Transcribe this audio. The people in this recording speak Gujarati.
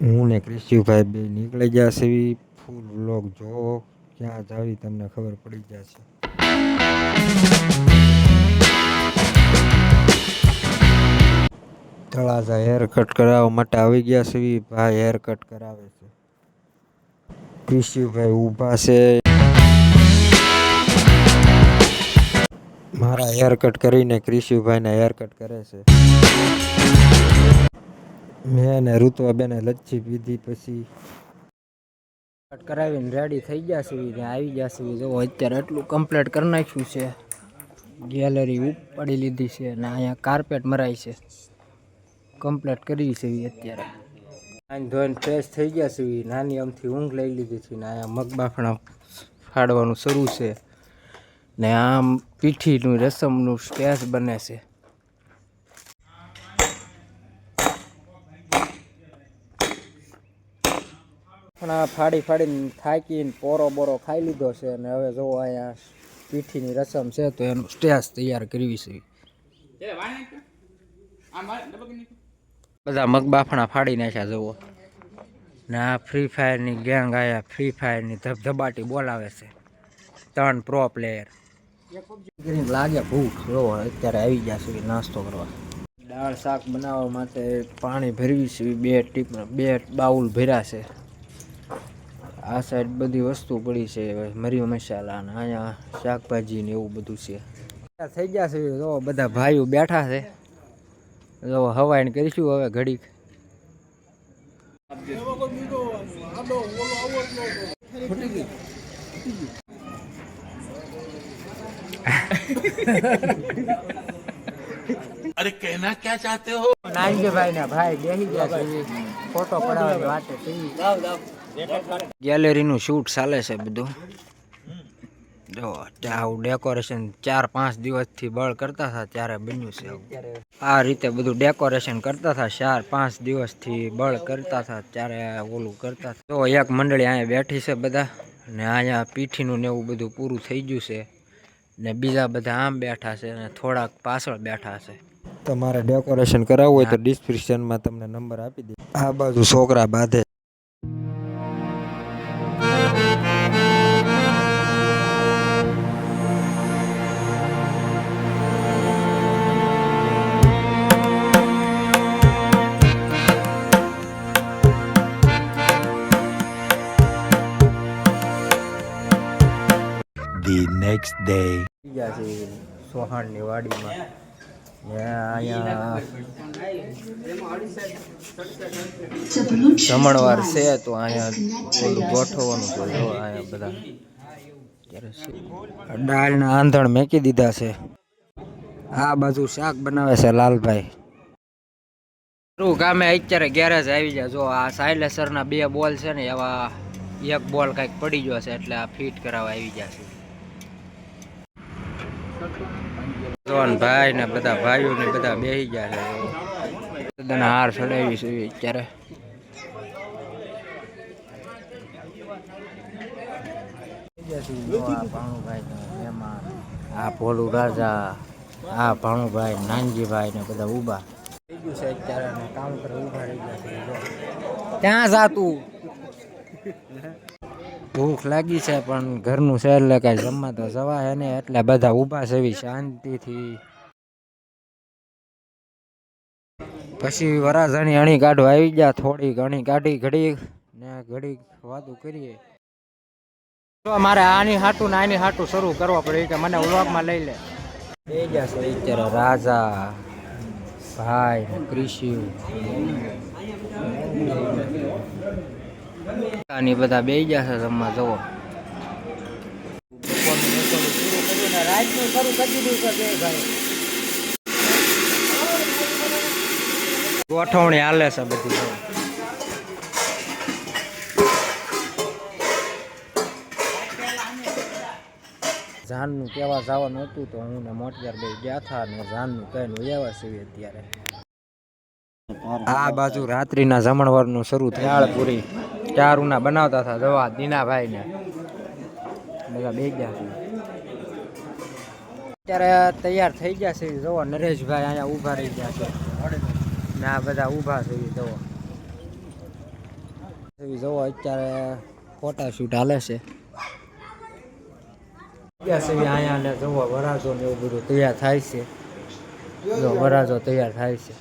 હું ને ક્રિશિવભાઈ બે નીકળી ગયા છે. ફૂલ વ્લોગ જો ક્યાં જાવી તમને ખબર પડી જશે. તળાજા હેર કટ કરાવવા માટે આવી ગયા છે. ભાઈ હેર કટ કરાવે છે. ક્રિશિવભાઈ ઊભા છે. મારા હેર કટ કરીને ક્રિશિવભાઈના હેર કટ કરે છે. મેં અને ઋતુઆબેને લચ્છી પીધી પછી કટ કરાવીને રેડી થઈ ગયા છે. ત્યાં આવી ગયા છે. જો અત્યારે એટલું કમ્પ્લીટ કરી નાખ્યું છે. ગેલેરી ઉપાડી લીધી છે અને અહીંયા કાર્પેટ મરાય છે. કમ્પ્લીટ કરી છે અત્યારે. નાઈને ધોઈને ફ્રેશ થઈ ગયા છે. નાની અમથી ઊંઘ લઈ લીધી છે ને અહીંયા મગ બાફણા ફાડવાનું શરૂ છે ને આમ પીઠીનું રસમનું સ્ટેજ બને છે. ફાડીને થાકીને પોરો બોરો ખાઈ લીધો છે અને હવે જો અહીંયા પીઠીની રસમ છે તો એનું સ્ટેજ તૈયાર કરવી છે. બધા મગ બાફણા ફાડી નાખ્યા જુઓ ને આ ફ્રી ફાયરની ગેંગ આયા ફ્રી ફાયરની ધબધબાટી બોલાવે છે. 3 પ્રો પ્લેયર લાગે ભૂખ જો અત્યારે આવી ગયા છે નાસ્તો કરવા. દાળ શાક બનાવવા માટે પાણી ભરવી છે. બે બાઉલ ભર્યા છે. આ સાઈડ બધી વસ્તુ પડી છે મરી મસાલા અને અહીંયા શાકભાજી ને એવું બધું છે. થઈ ગયા છે જો બધા ભાઈઓ બેઠા છે. જો હવાઈને કરીશું હવે ઘડીક. अरे कहना क्या चाहते हो? નાનજીભાઈ ના ભાઈ બેસી ગયા છે ફોટો પડાવવાની વાતે. ગેલેરીનું શૂટ ચાલે છે બધું. જો આવું ડેકોરેશન 4-5 દિવસથી બળ કરતા હતા ત્યારે બન્યું છે. આ રીતે બધું ડેકોરેશન કરતા હતા 4-5 દિવસથી બળ કરતા હતા ત્યારે ઓલું કરતા હતા. તો એક મંડળી અહીંયા બેઠી છે બધા ને અહીંયા પીઠીનું ને એવું બધું પૂરું થઈ ગયું છે ને બીજા બધા આમ બેઠા છે અને થોડાક પાછળ બેઠા છે. તમારે ડેકોરેશન કરાવવું હોય તો ડિસ્ક્રિપ્શનમાં તમને નંબર આપી દે. આ બાજુ છોકરા બાંધે. The next day. સોહાણની વાડીમાં અહીંયા જમણવાર છે તો અહીંયા થોડું ગોઠવવાનું છે. અહીંયા બધા દાળના આંધણ મેકી દીધા છે. આ બાજુ શાક બનાવે છે લાલભાઈ. કામે અત્યારે ગેરેજ આવી જાય. જો આ સાયલેસરના 2 બોલ છે ને એવા એક બોલ કંઈક પડી ગયો છે એટલે આ ફિટ કરાવવા આવી જશે. ભાઈ ને બધા ભાઈઓ ને બધા બેસી ગયા છે. બધાને હાર ચડાવી છે અત્યારે. આ ભોલું રાજા, આ ભાણુભાઈ, નાનજીભાઈ ને બધા ઉભા થઈ ગયું છે અત્યારે કાઉન્ટર ઉભા રહી ગયા છે. ત્યાં જાતું ભૂખ લાગી છે પણ ઘરનું છે એટલે કઈ જમવા તો જવાય ને એટલે બધા ઊભા છે શાંતિથી. પછી વરાજાની અણી કાઢવા આવી ગયા. થોડીક અણી કાઢી ઘડીક ને ઘડીક વાતું કરીએ. મારે આની હાટું ને આની હાટું શરૂ કરવા પડે કે મને વ્લોગમાં લઈ લે. બે ગયા છે અત્યારે રાજા ભાઈ ક્રિશિવ આની બધા બે ગયા છે જમવા. જવો રાતનું શરૂ કરી દીધું છે ભાઈ. ગોઠવણી હાલે છે બધી. જાનનું કેવા જવાનું હતું તો હું ને મોટિયાર ભાઈ ગયા હતા ને જાનનું કહીને લેવા છીએ અત્યારે. આ બાજુ રાત્રિના જમણવારનું શરૂ થયા. પૂરી ચારુના બનાવતા હતા જવા દીનાભાઈ ને બધા બે ગયા છે. અત્યારે તૈયાર થઈ ગયા છે. જુઓ નરેશભાઈ અહીંયા ઊભા રહી ગયા છે ને આ બધા ઊભા છે. જુઓ એવી જોવો અત્યારે ફોટા શૂટ હાલે છે અહીંયા ને જોવો વરાજો ને એવું બધું તૈયાર થાય છે જો વરાજો તૈયાર થાય છે